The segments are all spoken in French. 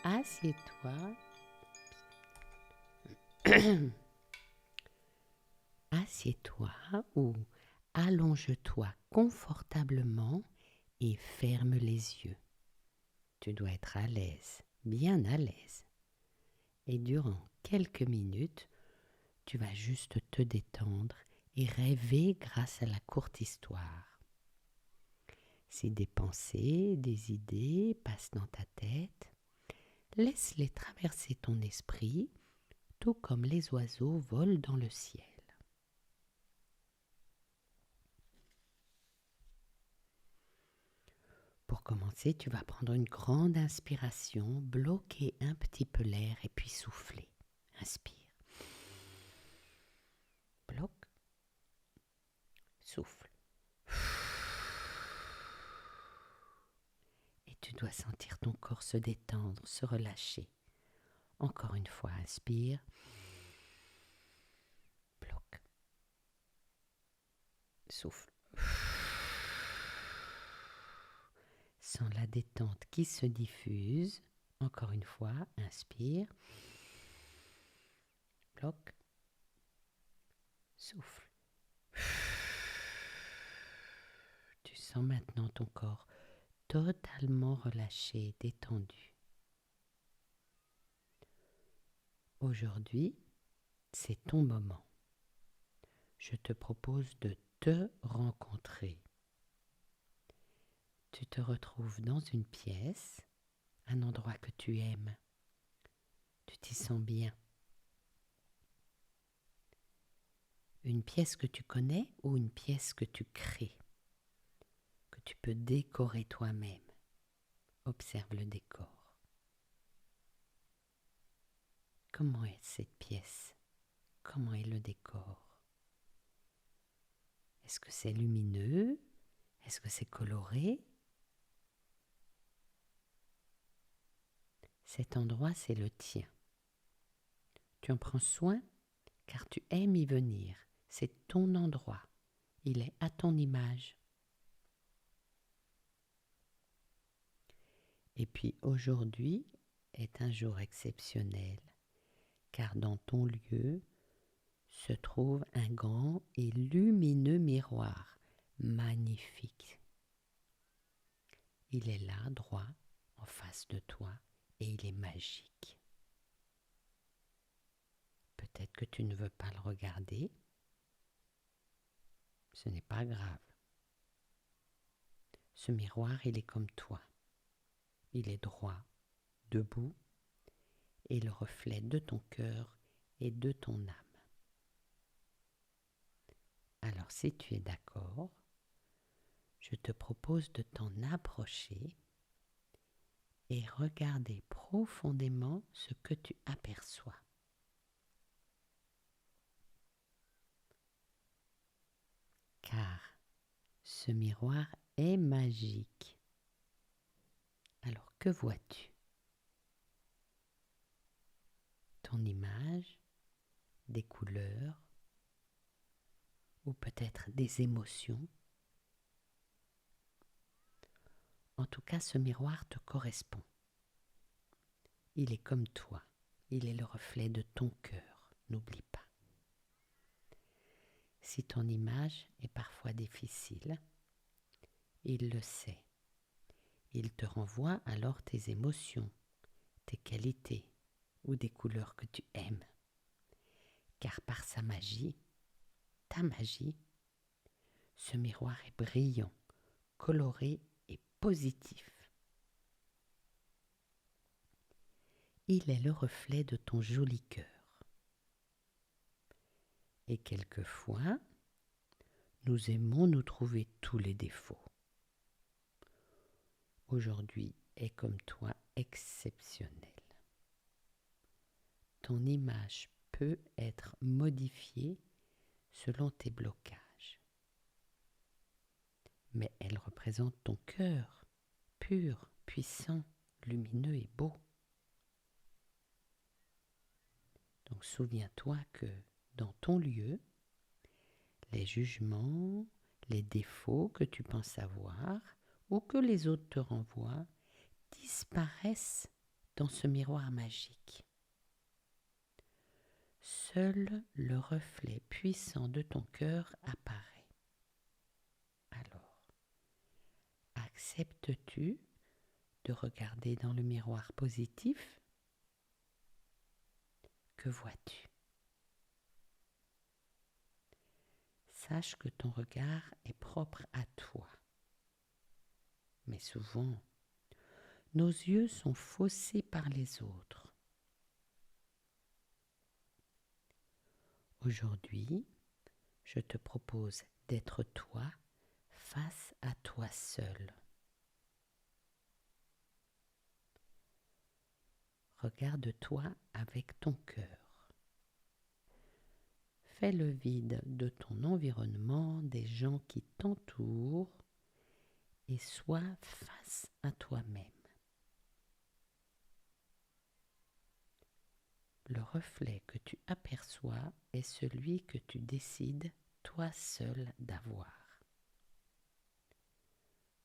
Assieds-toi. Assieds-toi ou allonge-toi confortablement et ferme les yeux. Tu dois être à l'aise, bien à l'aise. Et durant quelques minutes, tu vas juste te détendre et rêver grâce à la courte histoire. Si des pensées, des idées passent dans ta tête, laisse-les traverser ton esprit, tout comme les oiseaux volent dans le ciel. Pour commencer, tu vas prendre une grande inspiration, bloquer un petit peu l'air et puis souffler. Inspire. Bloque. Souffle. Et tu dois sentir ton corps se détendre, se relâcher. Encore une fois, inspire. Bloque. Souffle. Sens la détente qui se diffuse. Encore une fois, inspire. Bloque. Souffle. Tu sens maintenant ton corps totalement relâché, détendu. Aujourd'hui, c'est ton moment. Je te propose de te rencontrer. Tu te retrouves dans une pièce, un endroit que tu aimes. Tu t'y sens bien. Une pièce que tu connais ou une pièce que tu crées, que tu peux décorer toi-même. Observe le décor. Comment est cette pièce? Comment est le décor? Est-ce que c'est lumineux? Est-ce que c'est coloré? Cet endroit, c'est le tien. Tu en prends soin car tu aimes y venir. C'est ton endroit. Il est à ton image. Et puis aujourd'hui est un jour exceptionnel car dans ton lieu se trouve un grand et lumineux miroir magnifique. Il est là, droit, en face de toi, et il est magique. Peut-être que tu ne veux pas le regarder. Ce n'est pas grave. Ce miroir, il est comme toi. Il est droit, debout, et le reflet de ton cœur et de ton âme. Alors, si tu es d'accord, je te propose de t'en approcher et regarder profondément ce que tu aperçois. Car ce miroir est magique. Alors, que vois-tu? Ton image, des couleurs ou peut-être des émotions. En tout cas, ce miroir te correspond. Il est comme toi. Il est le reflet de ton cœur. N'oublie pas. Si ton image est parfois difficile, il le sait. Il te renvoie alors tes émotions, tes qualités ou des couleurs que tu aimes. Car par sa magie, ta magie, ce miroir est brillant, coloré et positif. Il est le reflet de ton joli cœur. Et quelquefois, nous aimons nous trouver tous les défauts. Aujourd'hui est comme toi exceptionnel. Ton image peut être modifiée selon tes blocages. Mais elle représente ton cœur, pur, puissant, lumineux et beau. Donc souviens-toi que dans ton lieu, les jugements, les défauts que tu penses avoir ou que les autres te renvoient disparaissent dans ce miroir magique. Seul le reflet puissant de ton cœur apparaît. Alors, acceptes-tu de regarder dans le miroir positif? Que vois-tu? Sache que ton regard est propre à toi. Mais souvent, nos yeux sont faussés par les autres. Aujourd'hui, je te propose d'être toi face à toi seul. Regarde-toi avec ton cœur. Fais le vide de ton environnement, des gens qui t'entourent et sois face à toi-même. Le reflet que tu aperçois est celui que tu décides toi seul d'avoir.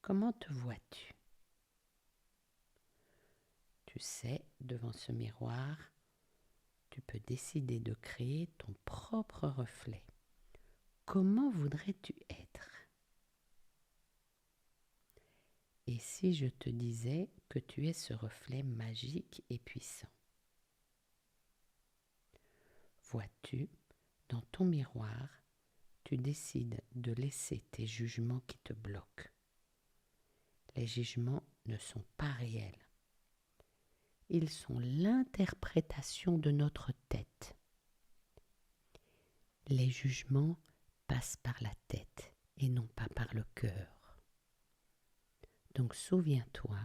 Comment te vois-tu? Tu sais, devant ce miroir, tu peux décider de créer ton propre reflet. Comment voudrais-tu être? Et si je te disais que tu es ce reflet magique et puissant? Vois-tu, dans ton miroir, tu décides de laisser tes jugements qui te bloquent. Les jugements ne sont pas réels. Ils sont l'interprétation de notre tête. Les jugements passent par la tête et non pas par le cœur. Donc souviens-toi,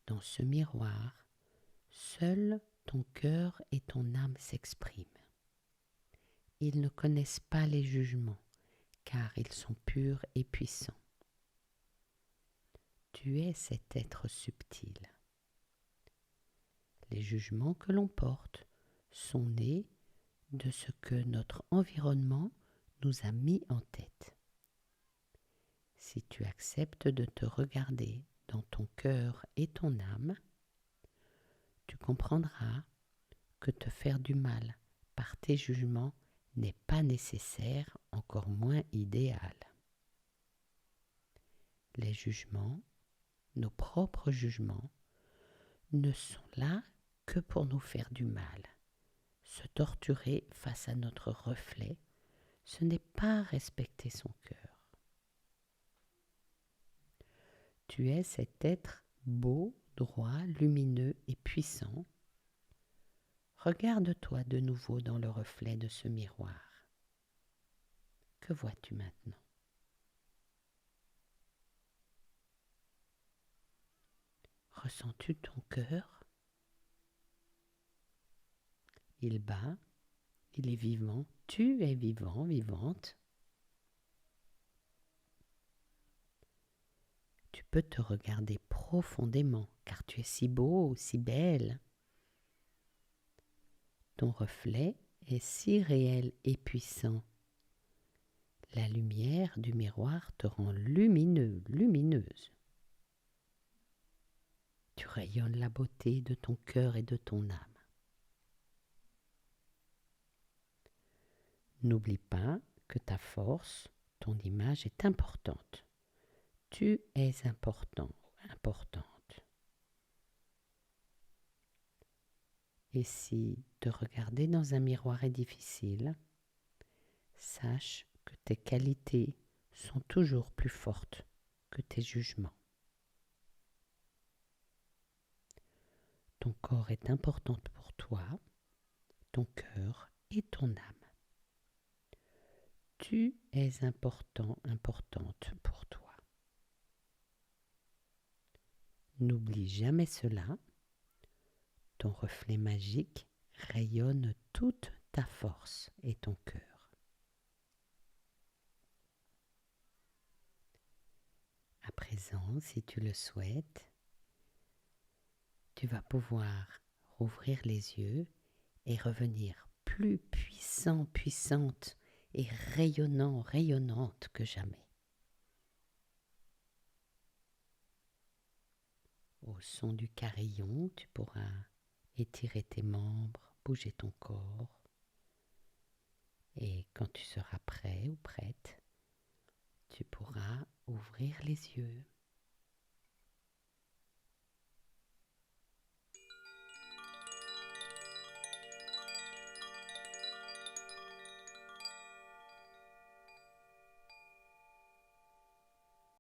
dans ce miroir, seul ton cœur et ton âme s'expriment. Ils ne connaissent pas les jugements, car ils sont purs et puissants. Tu es cet être subtil. Les jugements que l'on porte sont nés de ce que notre environnement nous a mis en tête. Si tu acceptes de te regarder dans ton cœur et ton âme, tu comprendras que te faire du mal par tes jugements n'est pas nécessaire, encore moins idéal. Les jugements, nos propres jugements, ne sont là que pour nous faire du mal. Se torturer face à notre reflet, ce n'est pas respecter son cœur. Tu es cet être beau, droit, lumineux et puissant. Regarde-toi de nouveau dans le reflet de ce miroir. Que vois-tu maintenant? Ressens-tu ton cœur? Il bat, il est vivant, tu es vivant, vivante. Tu peux te regarder profondément, car tu es si beau, si belle. Ton reflet est si réel et puissant. La lumière du miroir te rend lumineux, lumineuse. Tu rayonnes la beauté de ton cœur et de ton âme. N'oublie pas que ta force, ton image est importante. Tu es important, importante. Et si te regarder dans un miroir est difficile, sache que tes qualités sont toujours plus fortes que tes jugements. Ton corps est important pour toi, ton cœur et ton âme. Tu es important, importante pour toi. N'oublie jamais cela. Ton reflet magique rayonne toute ta force et ton cœur. À présent, si tu le souhaites, tu vas pouvoir rouvrir les yeux et revenir plus puissant, puissante et rayonnant, rayonnante que jamais. Au son du carillon, tu pourras étirer tes membres, bouger ton corps. Et quand tu seras prêt ou prête, tu pourras ouvrir les yeux.